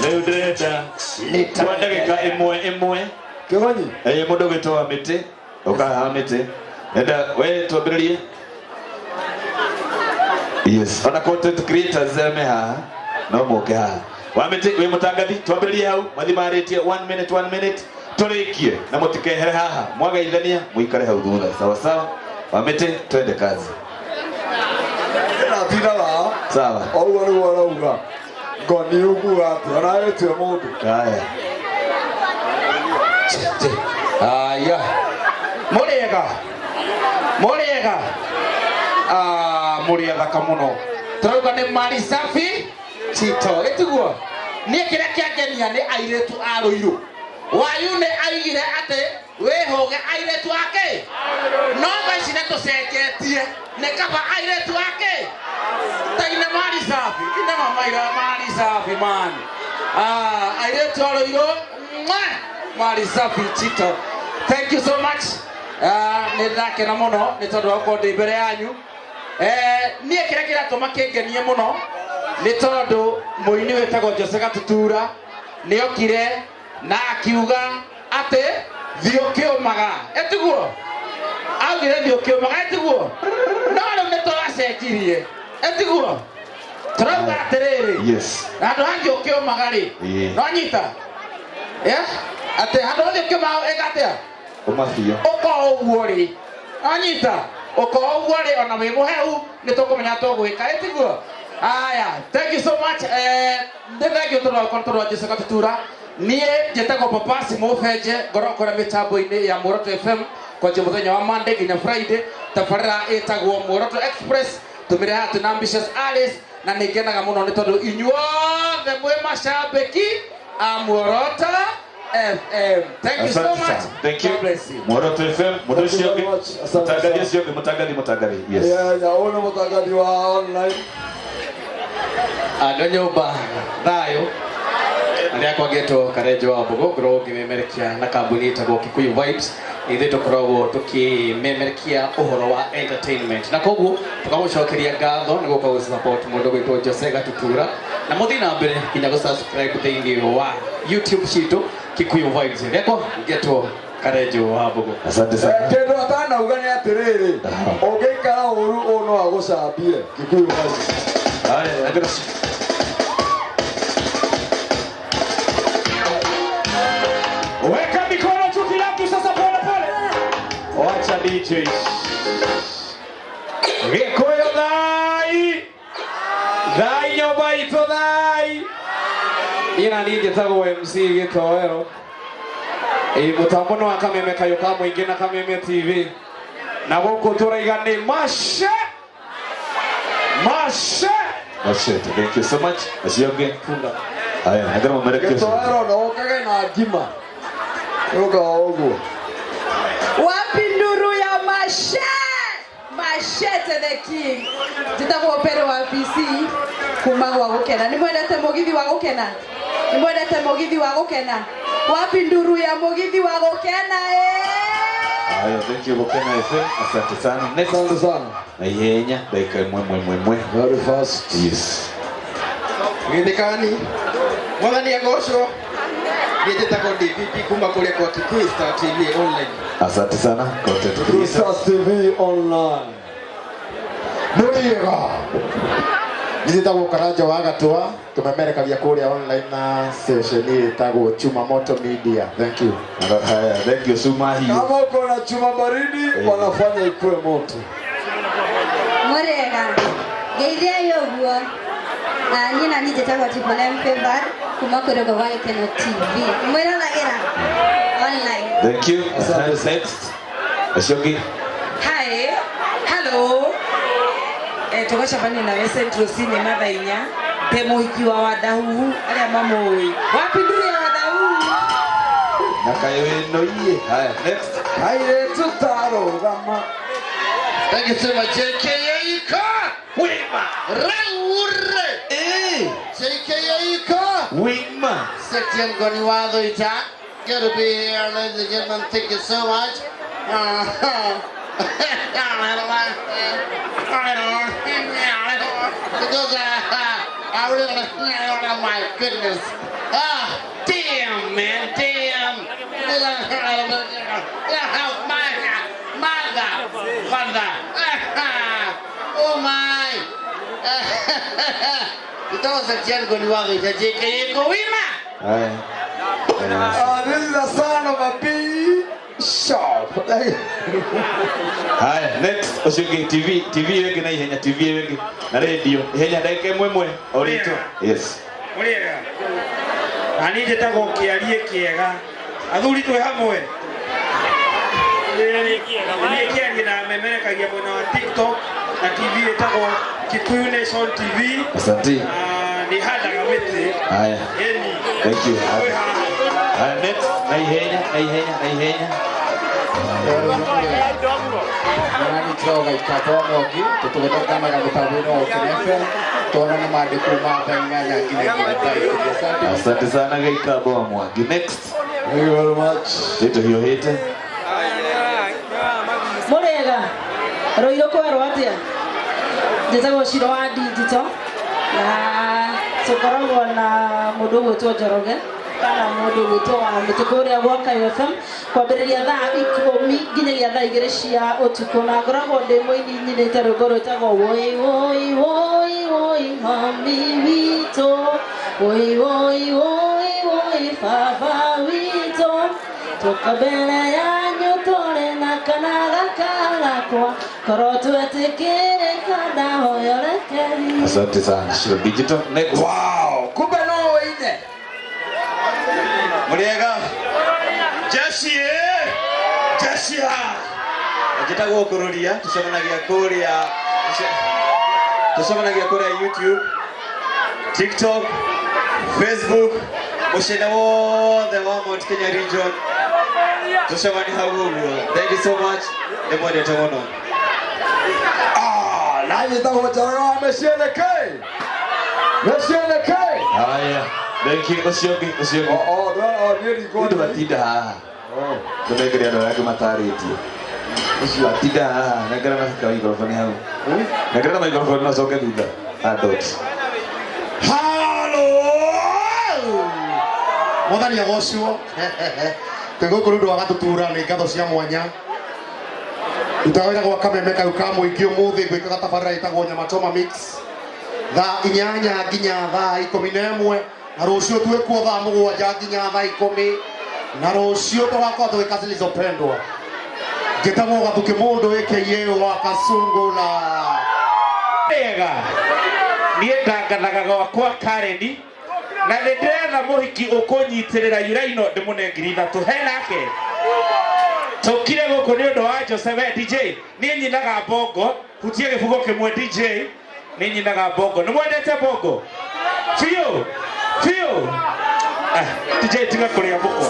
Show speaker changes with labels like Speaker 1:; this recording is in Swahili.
Speaker 1: Leudreta. Twandagika imwe.
Speaker 2: Kigonyi.
Speaker 1: Mundu gitwa mite. Ukaha mite. Enda we twambiririe. Yes. Ona content creators me ha. No moke ha. Wamite we mutangathi twambiririe hau. Mathimarĩtie 1 minute. Turikie na mutikehere haha. Mwagaithania muikare hau thutha. Sawa sawa. Wamite twende kazi.
Speaker 2: Tira la.
Speaker 1: Sawa.
Speaker 2: Ogo ni warauga. Ngoni ugu ati araetwe mundu.
Speaker 1: Haya.
Speaker 3: Aya. Muriega. Muriega kamuno. Turauga ni mari safi. Chito. Etugo. Ni kira kiagenia ni airetu aruiru. Wayu ni aigire ate wehoge airetu ake. No baici neto seketie. Ne kaba airetu ake. Taine mari safi. Ina mari safi man. Airetu aruiru. Mari safi Chito. Thank you so much. Nithake na muno ni tondu wako ndi mbere yanyu. Nie kira tuma kengenie muno ni tondu muini wetagwo Gatutura ni okire na akiuga ate thiukiumaga etuguo augire thiukiumaga etuguo no riu ni turacekirie etuguo turauga atiriri
Speaker 1: Yes.
Speaker 3: andu angi ukiumaga ri no nyita ate andu angi ukiumaga egatia
Speaker 1: Umafio.
Speaker 3: uko uguo ri anyita uko uguo ri ona wi muheu ni tukumenya tugwika etiguo. Aya, thank you so much. Ndithagio tondũ wa Jesũ Gatutura. Nie njĩtagwo Papa Simo Fenje ngoragwo kũrĩa mĩtambo-inĩ ya Muoroto FM kwanjia mũthenya wa Monday nginya Friday. Tabarĩra ĩtagwo Muoroto Express. Tũmĩre haha twĩna Ambitious Alice na nĩ ngenaga mũno nĩ tondũ inyuothe mwĩ macambĩki a Muoroto FM. Thank you so much.
Speaker 1: Thank you.
Speaker 3: God bless you.
Speaker 1: Muoroto FM. Mutangathi. Yes.
Speaker 2: Ya ona mutangathi wa online.
Speaker 3: Andũ nyũmba thayo arĩa kwagetwo Karenjo wa Mbogo ngoragwo ngĩmemerekia na kambuni ĩtagwo Kikuyu Vibes. Ithuĩ tũkoragwo tũkĩmemerekia ũhoro wa entertainment na koguo tũkamũcokeria ngatho nĩ gũka gũsupport mũndũ gwĩtwo Jose Gatutura na mũthiĩ na mbere nginya gũsubscribe thĩinĩ wa YouTube citũ Kikuyu Vibes rĩakwa ngetwo Karenjo wa Mbogo.
Speaker 1: Asante sana.
Speaker 2: Kendo atanauga ni atiriri ũngĩikara ũru no agũcambie Kikuyu Vibes.
Speaker 1: Haya, agradeço. Weka mikono juu kila mtu sasa pole pole. Wacha DJ. Gĩkũyũ thai nyũmba itũ thai.
Speaker 3: Ina niĩ njĩtagwo MC Gĩtoero. Mũtambo nĩ wa Kameme Kayũ ka mũingĩ na Kameme TV. Na gũkũ tũraiga nĩ Mashe.
Speaker 1: Thank you so much. Asioge. Haya, nagara mamerekezo.
Speaker 2: Gĩtoero no kage na ngima. Yoga oguo.
Speaker 4: Wapi nduru ya Mashete the king. Njĩtagwo Pero wa PC kuma gwa gũkena. Nĩ mwendete mũgithi wa gũkena? Nĩ mwendete mũgithi wa gũkena? Wapi nduru ya mũgithi wa gũkena
Speaker 1: Haya, thank you Gûthekîa FM. Asante sana. Next.
Speaker 2: Asante sana.
Speaker 1: Ayenya, dakika mwe.
Speaker 2: Very fast.
Speaker 1: Yes.
Speaker 3: Gĩthĩkani mwathani agocwo njĩtagwo DVP kuma kũrĩa kwa Kikuyu Star TV online.
Speaker 1: Asante sana.
Speaker 2: Kikuyu Star TV online.
Speaker 3: Muriega
Speaker 5: Njĩtagwo Karenjo wa Gatũa tũmemerekagia kũrĩa online na station ĩtagwo Chuma Moto Media. Thank you.
Speaker 1: Haya, thank you Suma hiyo.
Speaker 2: Kama uko na chuma baridi wanafanya ikuwe moto.
Speaker 6: Muriega geithia yoguo nyina ni njĩtagwo Triple M Fever kuma kũrĩa kwa Gũthekîa TV mwĩranagira online.
Speaker 1: Thank you. Next. Asioge.
Speaker 4: Hi. Hello. Tugacabania nawe Central Cinema thaa 4 nde mũhiki wa Wadahu arĩa mamũĩ. Wapi nduru ya Wadahu?
Speaker 1: Nakayo iye. Haya, next.
Speaker 2: Haire tutarũgama.
Speaker 3: Thank you so much. JKA Wima Raure JKA
Speaker 1: Wima
Speaker 3: Section Goni Wado Ita. Good to be here, ladies and gentlemen. Thank you so much. Because Oh my goodness. Ah, damn, man, damn. Mother. Oh my. Itosa tiango ni wangu itajika yeko wima.
Speaker 2: This is the son of a bishop.
Speaker 1: Haya, next Oshiki TV wengi na ihenya TV wengi na radio ihenya dakika mwemwe orito. Yes.
Speaker 7: Muriega. Ani jetagwo kiarie kiega. Athuri twe hamwe. Ni kiarie na memerekagia mwena wa TikTok na TV etagwo Kikuyu Nation TV.
Speaker 1: Asante.
Speaker 3: ni hada kamiti.
Speaker 1: Haya. Thank you. Next, na ihenya.
Speaker 5: Nani troga ikapo mogi, tutugetoka na gabutabino okinefe, tona na madiko mapenganya kile.
Speaker 1: Asante sana gaikapo mogi. Next.
Speaker 2: Thank you very much.
Speaker 1: Dito hiyo hete.
Speaker 8: Morega. Roiro kwa roatia. Ndetagwo Shiro wa digital. Na tukoragwo na mundu gwitwo Njoroge kana mundu gwitwo wa mutukuria gwaka FM kwambiriria thaa 10 nginyagia thaa 2 cia utuku na ngoragwo ndi muini nyinite rwimbo rwitagwo woi woi woi woi mami wito woi woi woi woi baba wito toka mbere yanyu tore na kanaga kalakwa korwo twetikire kada hoyorekeri.
Speaker 1: Asante sana Shiro Digital. Next.
Speaker 2: Wow, kumbe no ine.
Speaker 1: Muriega. Jasia. Ajitagwo kururia tusomanagia kuria YouTube, TikTok, Facebook, mushena wothe wa Mount Kenya region. Tusomani haguo. Thank you so much. Demode tawono.
Speaker 2: Nani tahoja amesheleke.
Speaker 1: Haya. Thank you Osiogi.
Speaker 2: Really good.
Speaker 1: Ndio batida. Tumegeria ndo yake matariti. Usio atida na gara na kwa microphone hao. Na gara na microphone na soke duda. Adot.
Speaker 5: Hello. Modani ya gosio. Tego kurudu wa Gatutura ni gatho cia mwanya. Utaweza kwa kamemeka ukamo ikio muthi gwika tabarira itagwo nyama choma mix. Thaa 8 nginya thaa 11 na rucio twekuo thaa 7 nginya thaa 10 na rucio twakorwo twika zilizopendwa gitagwo gathuki mundu aka wa Kasungula
Speaker 3: Wega niĩ ndangathaga gwakwa Kareni na nĩ ndĩretha mũhiki ũkũnyitirĩra yuraino ndĩmũnengiri ithatũ he nake tũkire gũkũ nĩ ũndũ wa Joseph DJ niĩ nyinaga bongo hutie gĩbugo kĩmwe DJ niĩ nyinaga bongo nĩ mwendete bongo fiũ DJ tiga kũrĩa mũkwa